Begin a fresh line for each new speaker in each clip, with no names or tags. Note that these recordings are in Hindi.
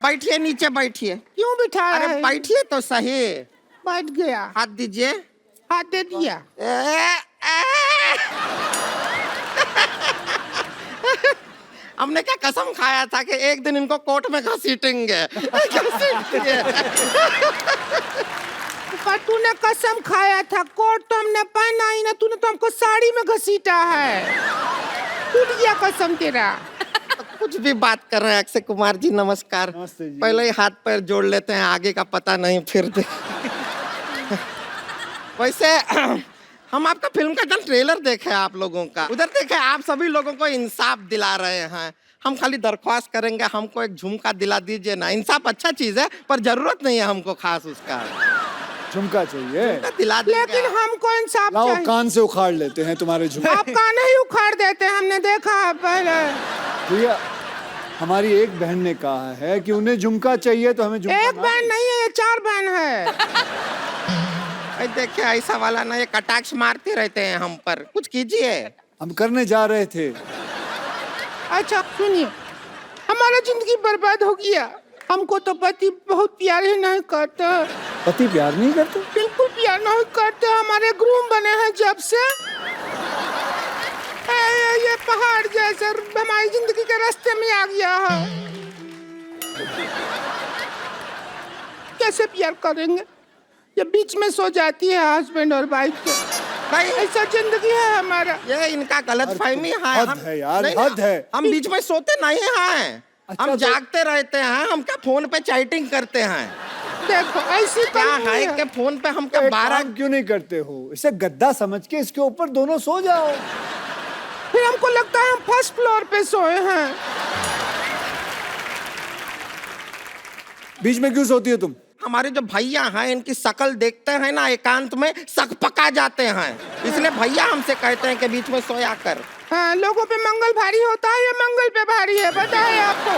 बैठिए, नीचे बैठिए।
क्यों बिठाया
अरे
है?
बैठिए तो सही।
बैठ गया।
हाथ दीजिए।
हाथ दे दिया।
हमने क्या कसम खाया था कि एक दिन इनको कोर्ट में घसीटेंगे।
पर तूने कसम खाया था, कोट तो हमने पहना ही ना, तूने तो हमको साड़ी में घसीटा है। टूट गया कसम तेरा।
कुछ भी बात कर रहे हैं अक्षय कुमार जी, नमस्कार।
नमस्ते जी।
पहले ही हाथ पैर जोड़ लेते हैं, आगे का पता नहीं फिर वैसे हम आपका फिल्म का कल ट्रेलर देखे आप लोगों का, उधर देखे आप सभी लोगों को इंसाफ दिला रहे हैं। हम खाली दरख्वास्त करेंगे, हमको एक झुमका दिला दीजिए ना। इंसाफ अच्छा चीज है पर जरूरत नहीं है हमको खास उसका।
झुमका चाहिए,
झुमका दिला देंगे।
लेकिन हमको इंसाफ
लाओ
चाहिए।
कान से उखाड़ लेते हैं तुम्हारे झुमके।
आप कान ही उखाड़ देते हैं, हमने देखा है पहले।
भैया हमारी एक बहन ने कहा है कि उन्हें झुमका चाहिए तो हमें झुमका
एक बहन नहीं है, ये 4 बहन है।
देखिए ऐसा वाला ना, ये कटाक्ष मारते रहते हैं हम पर, कुछ कीजिए।
हम करने जा रहे थे।
अच्छा सुनिए, हमारा जिंदगी बर्बाद हो गया। हमको तो पति बहुत प्यार ही नहीं करते।
पति प्यार नहीं करते?
बिल्कुल प्यार नहीं करते। हमारे ग्रूम बने हैं जब से ये पहाड़ जैसे हमारी जिंदगी के रास्ते में आ गया है। कैसे प्यार करेंगे? ये बीच में सो जाती है हस्बैंड और वाइफ के।
भाई
ऐसा जिंदगी है हमारा।
ये इनका गलत फहमी है।
हद है यार,
नहीं,
हद है।
हम बीच में सोते नहीं हैं।
अच्छा,
हम
तो-
जागते रहते हैं। हम क्या फोन पे चैटिंग करते हैं?
देखो ऐसी
क्या
कहानी
है कि फोन पे हम क्या
एक
12
काम क्यों नहीं करते हो? इसे गद्दा समझ के इसके ऊपर दोनों सो जाओ।
फिर हमको लगता है हम फर्स्ट फ्लोर पे सोए हैं।
बीच में क्यों सोती हो तुम?
हमारे जो भैया हैं इनकी शक्ल देखते हैं ना, एकांत में सक पका जाते हैं, इसलिए भैया हमसे कहते हैं कि बीच में सोया कर।
हाँ, लोगों पे मंगल भारी होता है, ये मंगल पे भारी है। बताए आपको?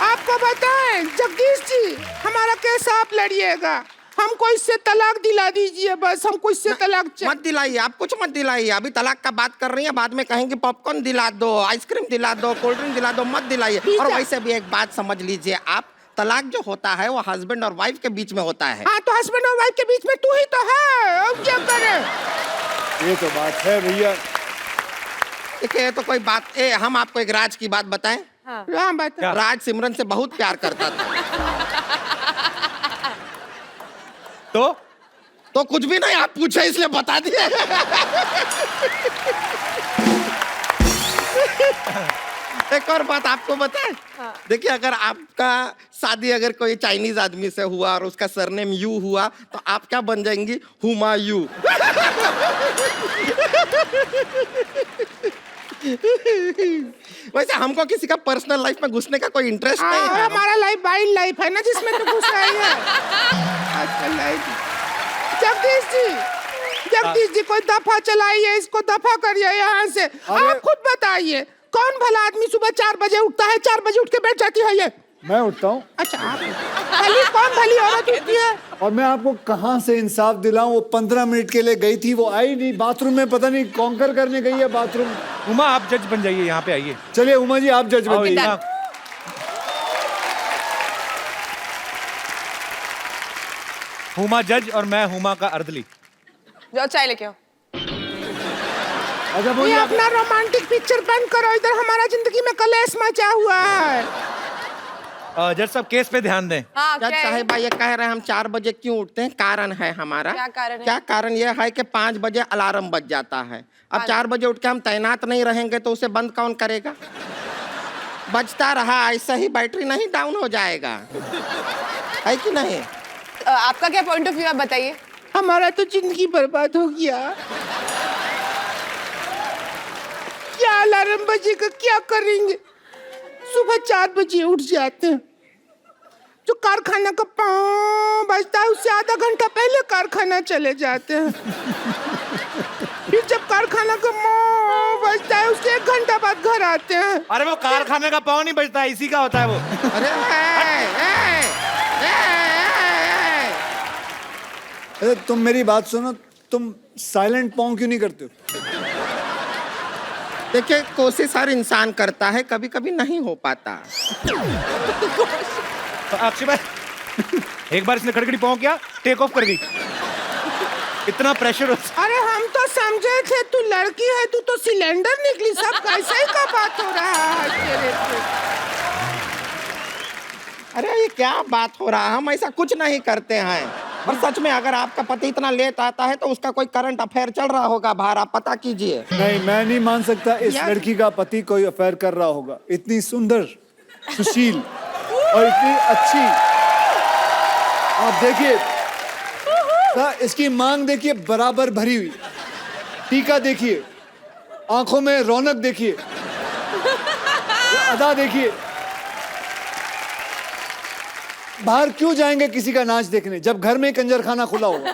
आपको बताएं जगदीश जी, हमारा केस आप लड़िएगा। हमको इससे तलाक दिला दीजिए बस। हमको इससे तलाक
मत दिलाइए, आप कुछ मत दिलाइए। अभी तलाक का बात कर रही हैं, बाद में कहेंगे पॉपकॉर्न दिला दो, आइसक्रीम दिला दो, कोल्ड ड्रिंक दिला दो। मत दिलाइए। और वैसे भी एक बात समझ लीजिए आप, तलाक जो होता है वो हस्बैंड और वाइफ के बीच में होता है।
हाँ, तो हस्बैंड और वाइफ के बीच में तू ही तो है। अब क्या करें?
ये तो बात है भैया।
देखिए तो कोई बात हम आपको एक राज की बात बताएं।
हाँ बता।
राज सिमरन से बहुत प्यार करता था। तो कुछ भी नहीं, आप पूछे इसलिए बता दिए। एक और बात आपको बताएं। देखिए अगर आपका शादी अगर कोई चाइनीज आदमी से हुआ और उसका सरनेम यू हुआ तो आप क्या बन जाएंगी? हुमायूं। वैसे हमको किसी का पर्सनल लाइफ में घुसने का कोई इंटरेस्ट नहीं है।
हमारा लाइफ वाइल्ड लाइफ है ना, जिसमें तो घुसा ही है। आजकल लाइफ। जगदीश जी कोई दफा चलाइए, इसको दफा करिए यहाँ से। आप खुद बताइए, कौन भला आदमी सुबह 4 बजे उठता है? 4 बजे उठ के बैठ जाती है ये।
मैं उठता हूँ।
अच्छा आप कौन भली औरत उठती है?
और मैं आपको कहाँ से इंसाफ दिलाऊं? वो 15 मिनट के लिए गई थी, वो आई नहीं। बाथरूम में पता नहीं कॉन्कर करने गई है बाथरूम।
उमा आप जज बन जाइए, यहाँ पे आइए।
चलिए उमा जी आप जज बन जाइए।
हुमा जज और मैं हुमा का अर्दली।
जाओ चाय लेके आओ।
अच्छा
ये
बोलिए।
अपना रोमांटिक पिक्चर बंद करो, इधर हमारा जिंदगी में कलेश मचा हुआ है।
जज साहब केस पे ध्यान दें।
हाँ
जज
क्या है?
साहिबा ये कह रहे हैं हम 4 बजे क्यों उठते हैं? कारण है हमारा।
क्या कारण है?
क्या कारण ये है कि 5 बजे अलार्म बज जाता है। अब 4 बजे उठ के हम तैनात नहीं रहेंगे तो उसे बंद कौन करेगा? बजता रहा ऐसा ही बैटरी नहीं डाउन हो जाएगा, है कि नहीं?
आपका क्या पॉइंट ऑफ व्यू आप बताइए।
हमारा तो जिंदगी बर्बाद हो गया। क्या अलार्म बजेगा, क्या करेंगे? सुबह 4 बजे उठ जाते हैं। जो कारखाना का पाँव बजता है उससे आधा घंटा पहले कारखाना चले जाते हैं। फिर जब कारखाना का पाँव बजता है उसके 1 घंटा बाद घर आते हैं।
अरे वो कारखाने का पाँव नहीं बजता है, इसी का होता है वो।
अरे
अरे तुम मेरी बात सुनो, तुम साइलेंट पॉन्ग क्यों नहीं करते हो?
देखिए कोशिश हर इंसान करता है, कभी कभी नहीं हो पाता।
तो अक्षय भाई एक बार इसने खड़खड़ी पाँव किया, टेक ऑफ कर गई। इतना प्रेशर
अरे हम तो समझे थे तू लड़की है, तू तो सिलेंडर निकली। सब कैसे ही का बात हो रहा है तेरे से।
अरे ये क्या बात हो रहा है, हम ऐसा कुछ नहीं करते हैं। और सच में अगर आपका पति इतना लेट आता है तो उसका कोई करंट अफेयर चल रहा होगा बाहर, आप पता कीजिए।
नहीं, मैं नहीं मान सकता इस
यार-
लड़की का पति कोई अफेयर कर रहा होगा। इतनी सुंदर, सुशील और इतनी अच्छी। आप देखिए इसकी मांग देखिए, बराबर भरी हुई। टीका देखिए, आंखों में रौनक देखिए, अदा देखिए। बाहर क्यों जाएंगे किसी का नाच देखने जब घर में कंजर खाना खुला होगा।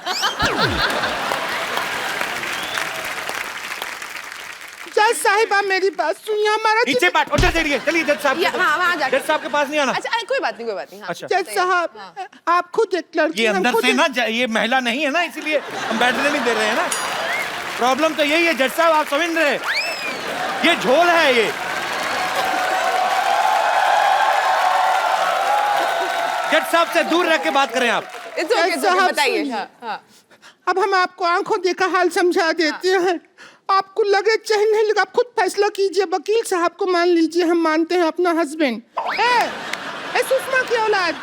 जज साहिबा मेरी बात सुनिए, हमारा
नीचे बैठ, उधर देखिए। चलिए जज साहब,
हाँ वहाँ जाके।
जज साहब के पास नहीं आना।
अच्छा कोई बात नहीं, कोई बात नहीं। हाँ।
अच्छा,
जज साहब आप खुद एक लड़की
ये
हम
अंदर
खुद
से
एक-
ना ये महिला नहीं है ना, इसीलिए हम बैठने नहीं दे रहे हैं ना। प्रॉब्लम तो यही है जज साहब, आप समझ रहे हैं? ये झोल है ये। जज साहब से दूर रह के बात करें आप।
It's okay, it's okay,
साहब
बताइए।
सुनिए।
हाँ, हाँ।
अब हम आपको आंखों देखा हाल समझा देते हैं। आपको लगे चाहे नहीं लगा, आप खुद फैसला कीजिए। वकील साहब को मान लीजिए, हम मानते हैं अपना हस्बैंड। ए सुषमा की औलाद,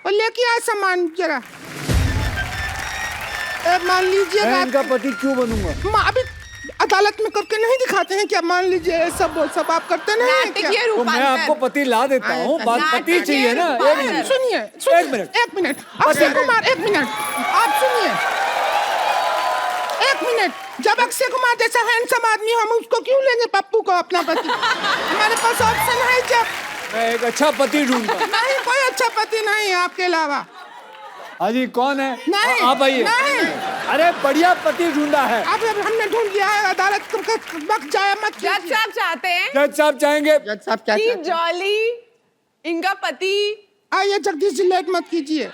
और लेके आ सामान जरा। मान लीजिए
मैं इनका पति क्यों बनूंगा?
अभी अदालत में करके नहीं दिखाते हैं क्या? मान लीजिए सब आप करते नहीं हैं क्या?
नाटकीय
तो मैं आपको
रूपांतर।
पति ला देता हूँ। बात पति चाहिए ना। एक मिनट,
सुनिए
एक मिनट।
एक मिनट अक्षय कुमार, एक मिनट आप सुनिए। एक मिनट, जब अक्षय कुमार जैसा हैंडसम आदमी हम उसको क्यों लेंगे पप्पू को अपना पति? हमारे पास ऑप्शन है। जब
मैं एक अच्छा पति ढूंढूंगा।
नहीं, कोई अच्छा पति नहीं है आपके अलावा।
हाजी कौन है?
नहीं,
आप आइए।
नहीं।
अरे बढ़िया पति ढूंढा है।
अब हमने ढूंढ लिया है, अदालत का वक्त जाया मत
जज
कीजिए।
साहब चाहते हैं
जज साहब चाहेंगे।
जज साहब क्या
कि
चाहते हैं?
जॉली इनका पति।
आइए जगदीश जी, लेट मत कीजिए।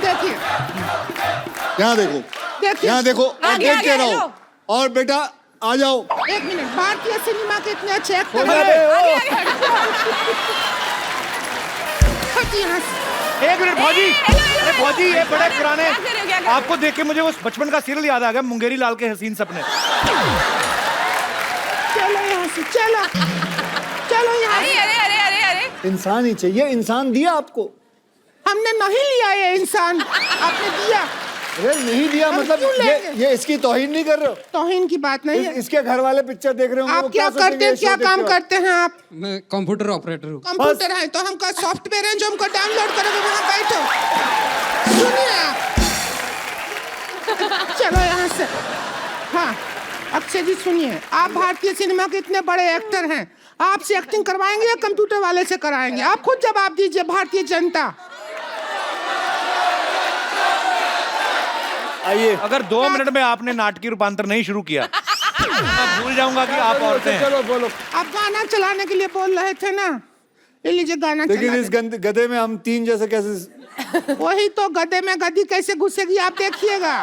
देखिए
यहाँ देखो,
देखिए
यहाँ देखो और
आगे,
देखते
आगे,
रहो।
हेलो।
और बेटा आ जाओ।
एक मिनट, भारतीय सिनेमा के इतने अच्छे एक्टर
अरे,
हैं।
ओ,
हट यहाँ से।
एक मिनट भौजी। अरे भौजी ये बड़े पुराने,
क्या कर रहे हो, क्या कर रहे हो?
आपको देख के मुझे वो बचपन का सीरियल याद आ गया, मुंगेरी लाल के हसीन सपने।
चलो यहाँ से, चलो चलो यहाँ
अरे
से।
अरे अरे अरे अरे
इंसान ही चाहिए। इंसान दिया आपको?
हमने नहीं लिया ये इंसान, आपने दिया।
अरे नहीं दिया
हम
मतलब
क्यों लेंगे?
ये इसकी तौहीन नहीं कर रहे हो?
तौहीन की बात नहीं है।
इसके घर वाले पिक्चर देख रहे होंगे।
आप
वो
क्या
सोचेंगे
करते हैं,
ये
क्या
शो देखते
काम
वक्त?
करते हैं आप?
मैं कंप्यूटर ऑपरेटर हूँ।
कंप्यूटर है तो हमका सॉफ्टवेयर है जो हमको डाउनलोड करोगे, वहाँ बैठो। सुनिए आप, चलो यहाँ से। हाँ अक्षय जी सुनिए, आप भारतीय सिनेमा के इतने बड़े एक्टर हैं, आपसे एक्टिंग करवाएंगे या कंप्यूटर वाले से कराएंगे? आप खुद जवाब दीजिए। भारतीय जनता,
आइए।
अगर 2 मिनट में आपने नाटकीय रूपांतर नहीं शुरू किया मैं भूल जाऊंगा कि आप औरतें हैं।
चलो बोलो।
आप गाना चलाने के लिए बोल रहे थे ना, ले लीजिए गाना
लेकिन
चला
इस गधे में हम तीन जैसे कैसे?
दे। वही तो, गधे में गधी कैसे घुसेगी आप देखिएगा।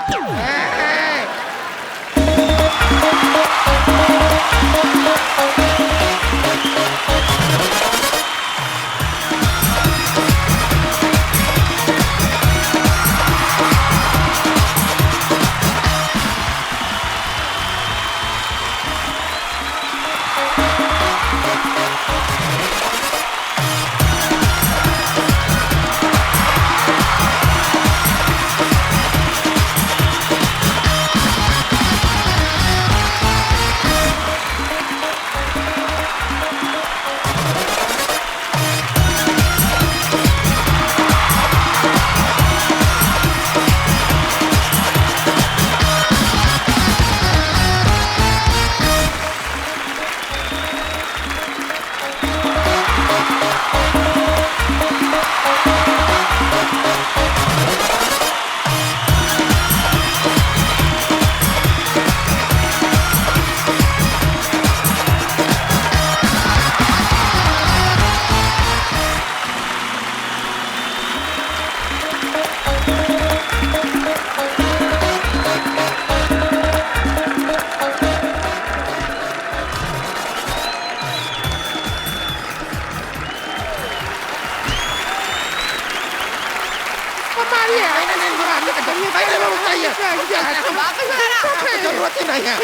होती नहीं है।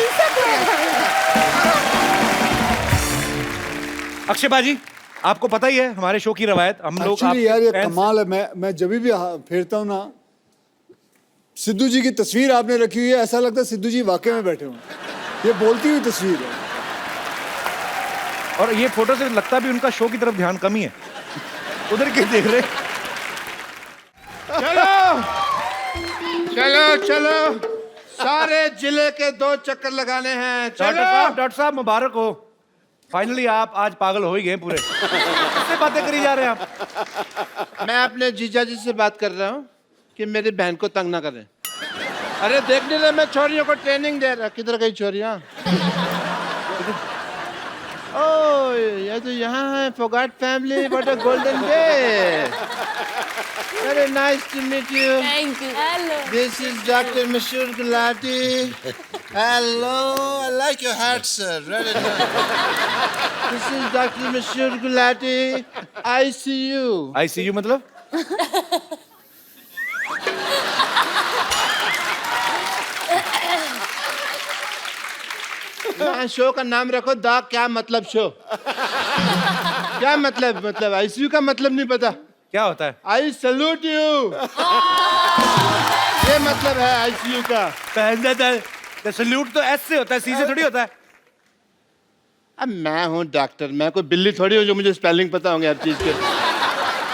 अक्षय बाजी, आपको पता ही है हमारे शो की रवायत, हम लोग
एक्चुअली यार ये
fans-
कमाल है। मैं जब भी फेरता हूँ ना, सिद्धू जी की तस्वीर आपने रखी हुई है, ऐसा लगता है सिद्धू जी वाकई में बैठे हुए। ये बोलती हुई तस्वीर है।
और ये फोटो से लगता भी उनका शो की तरफ ध्यान कम ही है, उधर के देख रहे।
चलो चलो चलो, सारे जिले के 2 चक्कर लगाने हैं। चलो
डॉक्टर साहब मुबारक हो, फाइनली आप आज पागल हो ही गए पूरे। किससे बातें करी जा रहे हैं आप?
मैं अपने जीजा जी से बात कर रहा हूँ कि मेरी बहन को तंग ना करें। अरे देख नहीं रहे, मैं छोरियों को ट्रेनिंग दे रहा। किधर गई छोरियाँ? ओह, ये तो यहाँ है। Phogat family, what a golden day. Very nice to meet you.
Thank you. Hello.
This is Dr. Mashur Gulati.
Hello, I like your hat, sir. Very nice.
This is Dr. Mashur Gulati. ICU.
ICU मतलब?
शो का नाम रखो द क्या मतलब शो। क्या मतलब आईसीयू का मतलब नहीं पता।
क्या होता है?
आई सल्यूट यू, ये मतलब है आईसीयू का।
तो सल्यूट तो एस से होता है, सी से थोड़ी होता है।
अब मैं हूँ डॉक्टर, मैं कोई बिल्ली थोड़ी हूँ जो मुझे स्पेलिंग पता होंगे हर चीज के।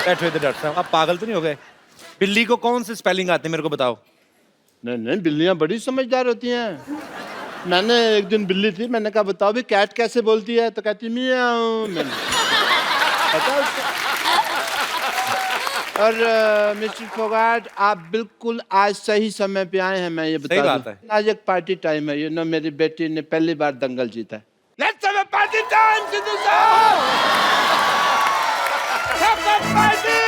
बैठो इधर डॉक्टर साहब, आप पागल तो नहीं हो गए? बिल्ली को कौन से स्पेलिंग आते हैं मेरे को बताओ।
नहीं, बिल्लियाँ बड़ी समझदार होती हैं। मैंने एक दिन बिल्ली थी, मैंने कहा बताओ भी कैट कैसे बोलती है, तो कहती मियाऊ। मैंने पता उसको। और मिस्टर फोगाट, आप बिल्कुल आज सही समय पे आए हैं। मैं ये बता
बात
दूं,
है।
आज एक पार्टी टाइम है। मेरी बेटी ने पहली बार दंगल जीता है। Let's have a party time Sidhu साहब। सब पार्टी।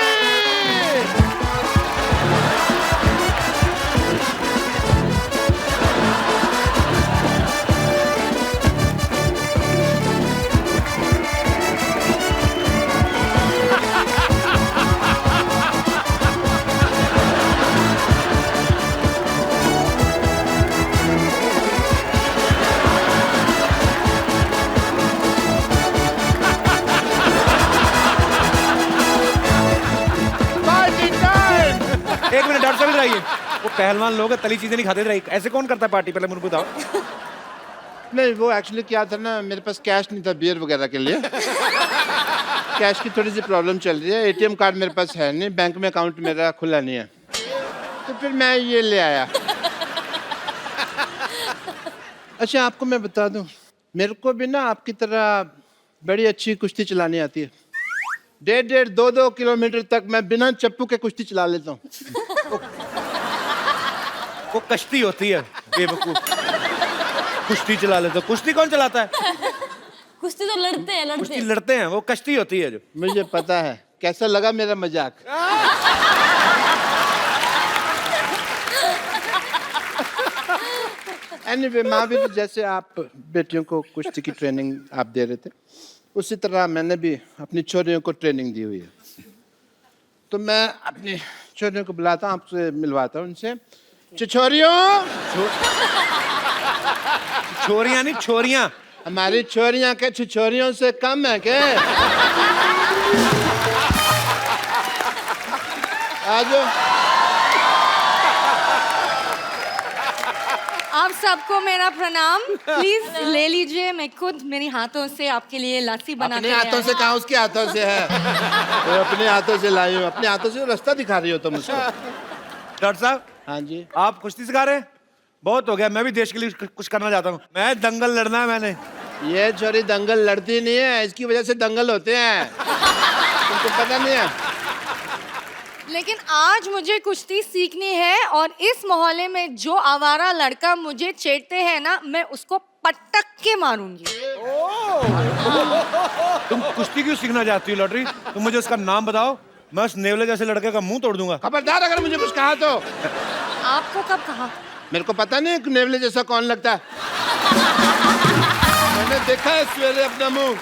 एक मिनट डॉक्टर साहब इधर आइए। वो पहलवान लोग हैं, तली चीजें नहीं खाते। इधर ऐसे कौन करता है पार्टी? पहले मुझे बताओ।
नहीं, वो एक्चुअली क्या था ना, मेरे पास कैश नहीं था बियर वगैरह के लिए। कैश की थोड़ी सी प्रॉब्लम चल रही है। एटीएम कार्ड मेरे पास है नहीं, बैंक में अकाउंट मेरा खुला नहीं है, तो फिर मैं ये ले आया। अच्छा, आपको मैं बता दूं, मेरे को भी ना आपकी तरह बड़ी अच्छी कुश्ती चलानी आती है। 1.5, 2 किलोमीटर तक मैं बिना चप्पू के कुश्ती चला लेता हूँ।
वो कश्ती होती है बेवकूफ, कुश्ती चला लेते। कुश्ती कौन चलाता है?
कुश्ती तो लड़ते हैं,
कुश्ती लड़ते हैं, वो कश्ती होती है जो।
मुझे पता है। कैसा लगा मेरा मजाक? एनीवे, माँ भी जैसे आप बेटियों को कुश्ती की ट्रेनिंग आप दे रहे थे, उसी तरह मैंने भी अपनी छोरियों को ट्रेनिंग दी हुई है। तो मैं अपनी छोरियों को बुलाता हूँ, आपसे मिलवाता हूँ उनसे। छोरियों,
छोरियां नहीं, छोरियां।
हमारी छोरियां के छोरियों से कम है क्या? आ जाओ।
आप सबको मेरा प्रणाम। प्लीज ले लीजिए, मैं खुद मेरे हाथों से आपके लिए लस्सी बना
अपने हाथों से कहा, उसके हाथों से है। तो अपने हाथों से लाई हूँ, अपने हाथों से रास्ता दिखा रही हो तुम मुझको।
डॉक्टर साहब,
हाँ जी।
आप कुश्ती सिखा रहे हैं? बहुत हो गया, मैं भी देश के लिए कुछ करना चाहता हूँ। मैं दंगल लड़ना है मैंने।
ये छोरी दंगल लड़ती नहीं है, इसकी वजह से दंगल होते हैं। तुमको पता नहीं है?
लेकिन आज मुझे कुश्ती सीखनी है, और इस मोहल्ले में जो आवारा लड़का मुझे छेड़ते हैं ना, मैं उसको पटक के मारूंगी।
तुम कुश्ती क्यों सीखना चाहती हो लॉटरी? तुम मुझे उसका नाम बताओ, मैं उस नेवले जैसे लड़के का मुंह तोड़ दूंगा।
खबरदार अगर मुझे कुछ कहा तो।
आपको कब कहा?
मेरे को पता नहीं नेवले जैसा कौन लगता है। मैंने देखा है सवेरे अपना मुंह।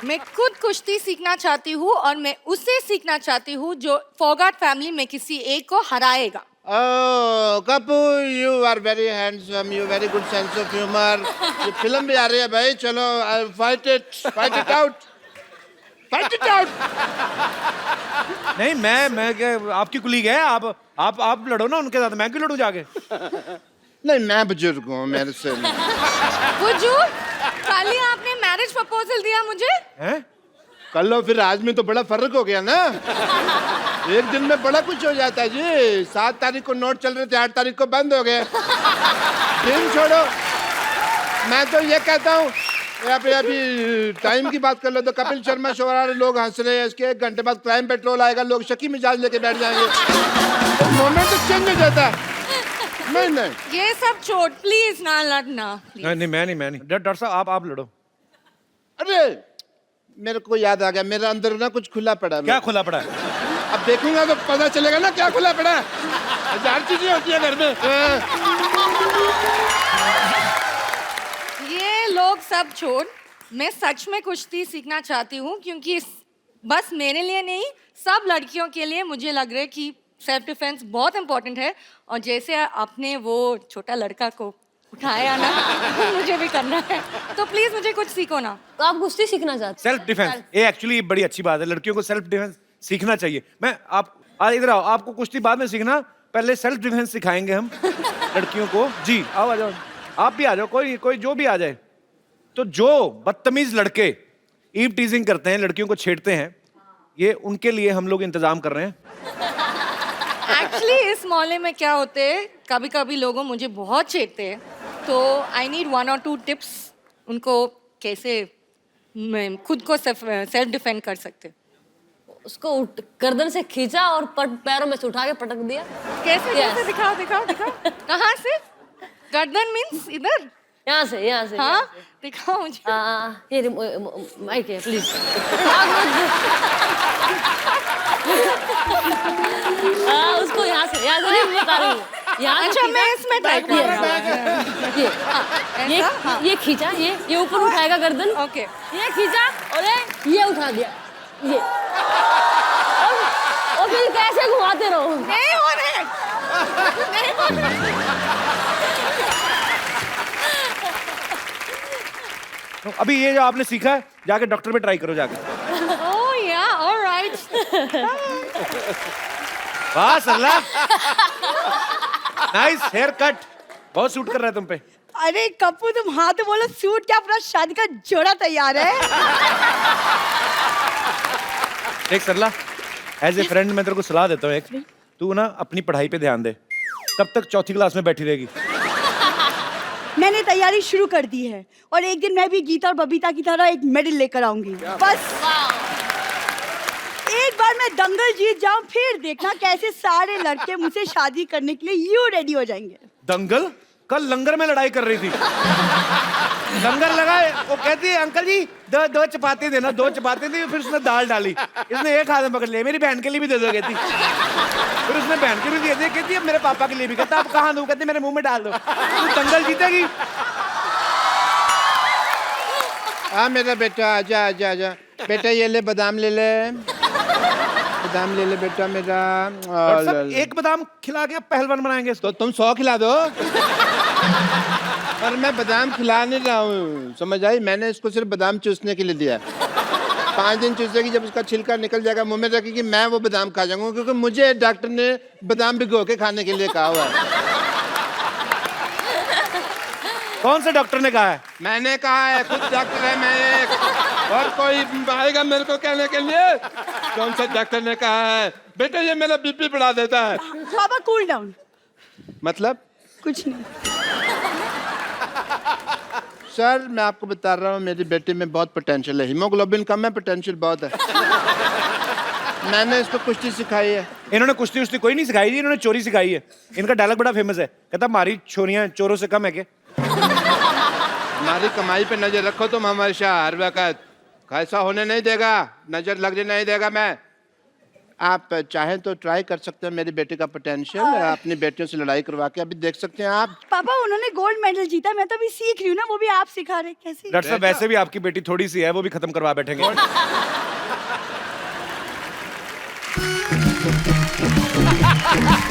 मैं खुद कुश्ती सीखना चाहती हूँ, और मैं उसे सीखना चाहती हूँ जो फोगाट फैमिली में किसी एक को हराएगा।
Oh, Kapu, you are very handsome. You very good sense of humor. ये फिल्म भी आ रही है भाई. चलो, fight it out. Fight it out.
नहीं मैं क्या आपकी कुलीग है, आप लड़ो ना उनके साथ, मैं क्यों लड़ूं जाके?
नहीं, मैं बुजुर्ग हूँ, मेरे से नहीं.
हुजूर, कल ही आपने मैरिज प्रपोजल दिया मुझे.
हैं?
कल लो फिर आज में तो बड़ा फर्क हो गया ना. एक दिन में बड़ा कुछ हो जाता है जी. 7 तारीख को नोट चल रहे थे, 8 तारीख को बंद हो गए. फिल्म छोड़ो, मैं तो ये कहता हूँ यहाँ पे अभी टाइम की बात कर लो तो कपिल शर्मा शो वाले लोग हंस रहे हैं. इसके 1 घंटे बाद क्राइम पेट्रोल आएगा, लोग शकी मिजाज लेके बैठ जाएंगे. तो मोमेंट तो चेंज हो जाता है. नहीं
ये सब छोड़, प्लीज ना लड़ना.
नहीं मैं नहीं. डॉक्टर साहब आप लड़ो.
अरे मेरे को याद आ गया, मेरे अंदर ना कुछ खुला पड़ा है.
क्या खुला पड़ा है?
अब देखूंगा तो पता चलेगा ना क्या खुला पड़ा है. 1000 चीजें होती है घर में.
ये लोग सब छोड़, मैं सच में कुश्ती सीखना चाहती हूँ क्योंकि बस मेरे लिए नहीं, सब लड़कियों के लिए मुझे लग रहा है कि सेल्फ डिफेंस बहुत इंपॉर्टेंट है. और जैसे आपने वो छोटा लड़का को उठाया ना, मुझे भी करना है. तो प्लीज मुझे कुछ सीखो ना.
तो आप कुश्ती सीखना चाहते हैं?
सेल्फ डिफेंस, ये एक्चुअली बड़ी अच्छी बात है. लड़कियों को सेल्फ डिफेंस सीखना चाहिए. मैं आप इधर आओ, आपको कुश्ती बाद में सीखना, पहले सेल्फ डिफेंस सिखाएंगे हम लड़कियों को. जी आओ, आ जाओ, आप भी आ जाओ, कोई जो भी आ जाए. तो जो बदतमीज लड़के ईव टीजिंग करते हैं, लड़कियों को छेड़ते हैं, ये उनके लिए हम लोग इंतजाम कर रहे हैं.
एक्चुअली इस मोहल्ले में क्या होते है, कभी कभी लोगों मुझे बहुत छेड़ते हैं, तो आई नीड 1 or 2 टिप्स उनको कैसे मैं खुद को सेल्फ डिफेंड कर सकते.
उसको गर्दन से खींचा और पैरों में से उठा के पटक दिया.
कैसे
Yes.
कैसे दिखाओ. कहाँ से? गर्दन मीन्स इधर.
यहाँ से
हाँ दिखाओ मुझे.
ये माइक है प्लीज. उसको यहाँ से नहीं बता रही हूँ. यहाँ
अच्छा मैं इसमें ट्राई करूँगा.
ये खींचा, ये ऊपर उठाएगा गर्दन.
ओके.
ये खींचा और ये उठा दिया. ये और फिर कैसे घुमाते रहो.
नहीं हो रहे.
तो अभी ये जो आपने सीखा है, जाके डॉक्टर पे ट्राई करो जाके.
ओह या, ऑलराइट.
वाह सरला, नाइस हेयर कट, बहुत सूट कर रहा है तुम पे.
अरे कप्पू, तुम हाँ तो बोलो, सूट क्या, अपना शादी का जोड़ा तैयार है.
देख सरला, एज ए फ्रेंड मैं तेरे को सलाह देता हूँ एक. तू ना अपनी पढ़ाई पे ध्यान दे. कब तक 4थी क्लास में बैठी रहेगी?
मैंने तैयारी शुरू कर दी है और एक दिन मैं भी गीता और बबीता की तरह एक मेडल लेकर आऊंगी. बस एक बार मैं दंगल जीत जाऊं, फिर देखना कैसे सारे लड़के मुझसे शादी करने के लिए यूं रेडी हो जाएंगे.
दंगल? कल लंगर में लड़ाई कर रही थी. लंगर लगाए, वो कहती है अंकल जी 2 चपाती देना. 2 चपाती दी, फिर उसने दाल डाली. इसने एक हाथ में पकड़ लिया, मेरी बहन के लिए भी दे दो कहती. फिर उसने बहन के भी दे दिया, कहती अब मेरे पापा के लिए भी. कहता अब कहाँ दूं? कहती मेरे मुंह में डाल दो. तू दंगल जीतेगी.
हाँ मेरा बेटा, आजा. बेटा ये ले, बादाम ले ले. बादाम ले ले बेटा मेरा.
सब एक बादाम खिला के पहलवान बनाएंगे इसको.
तो तुम 100 खिला दो. पर मैं बादाम खिला नहीं रहा हूँ, समझ आई. मैंने इसको सिर्फ बादाम चूसने के लिए दिया. 5 दिन चूसेगी, जब उसका छिलका निकल जाएगा मुंह में रखेगी, मैं वो बादाम खा जाऊंगा, क्योंकि मुझे डॉक्टर ने बादाम भिगो के खाने के लिए कहा हुआ है.
कौन से डॉक्टर ने कहा है?
मैंने कहा है, खुद डॉक्टर है मैं एक. और कोई आएगा मेरे को कहने के लिए? कौन सा डॉक्टर ने कहा है? बेटा ये मेरा बीपी बढ़ा देता है.
पापा कूल डाउन.
मतलब
कुछ नहीं.
सर मैं आपको बता रहा हूँ, मेरी बेटी में बहुत पोटेंशियल है. हीमोग्लोबिन कम है, पोटेंशियल बहुत है. मैंने इसको कुश्ती सिखाई है.
इन्होंने कुश्ती कोई नहीं सिखाई जी, इन्होंने चोरी सिखाई है. इनका डायलॉग बड़ा फेमस है, कहता हमारी छोरियां चोरों से कम है क्या?
हमारी कमाई पे नजर रखो तुम हमेशा, हर वक्त. ऐसा होने नहीं देगा, नजर लगने नहीं देगा मैं. आप चाहें तो ट्राई कर सकते हैं मेरी बेटी का पोटेंशियल. अपनी बेटियों से लड़ाई करवा के अभी देख सकते हैं आप.
पापा उन्होंने गोल्ड मेडल जीता, मैं तो अभी सीख रही हूँ ना, वो भी आप सिखा रहे. कैसे?
डॉक्टर साहब वैसे भी आपकी बेटी थोड़ी सी है, वो भी खत्म करवा बैठेंगे.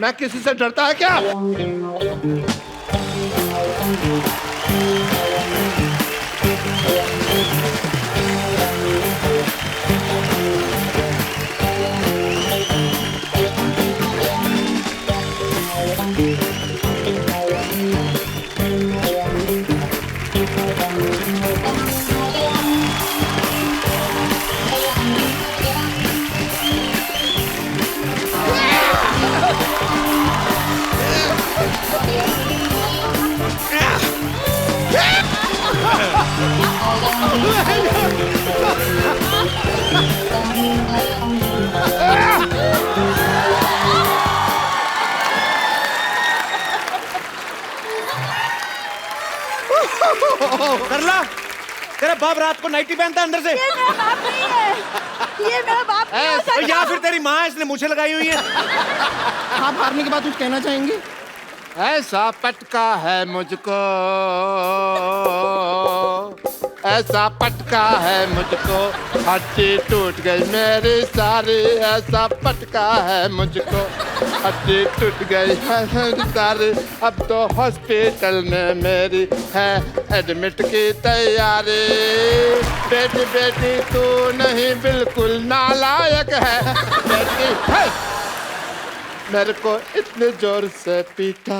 मैं किसी से डरता है क्या?
सरला, तेरा बाप रात को नाइटी पहनता है अंदर से?
ये मेरा बाप नहीं है, ये मेरा बाप नहीं हो सकता।
या फिर तेरी माँ इसने मुझे लगाई हुई है?
आप हारने के बाद कुछ कहना चाहेंगे?
ऐसा पटका है मुझको, ऐसा पटका है मुझको, हड्डी टूट गई मेरी सारी। ऐसा पटका है मुझको, हड्डी टूट गई है मेरी सारी। अब तो हॉस्पिटल में मेरी है एडमिट की तैयारी। बेटी बेटी तू नहीं बिल्कुल नालायक है बेटी है। मेरे को इतने जोर से पीटा,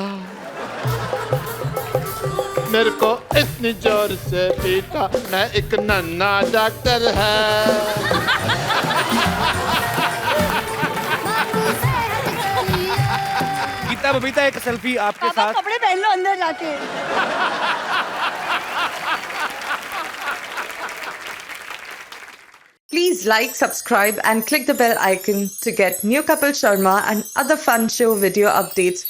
मेरे को इतनी जोर से पीटा, मैं एक नन्हा डॉक्टर है।
गीता बबीता एक सेल्फी आपके
पापा
साथ।
कपड़े पहन लो अंदर जाके।
Please like, subscribe and click the bell icon to get new Kapil Sharma and other fun show video updates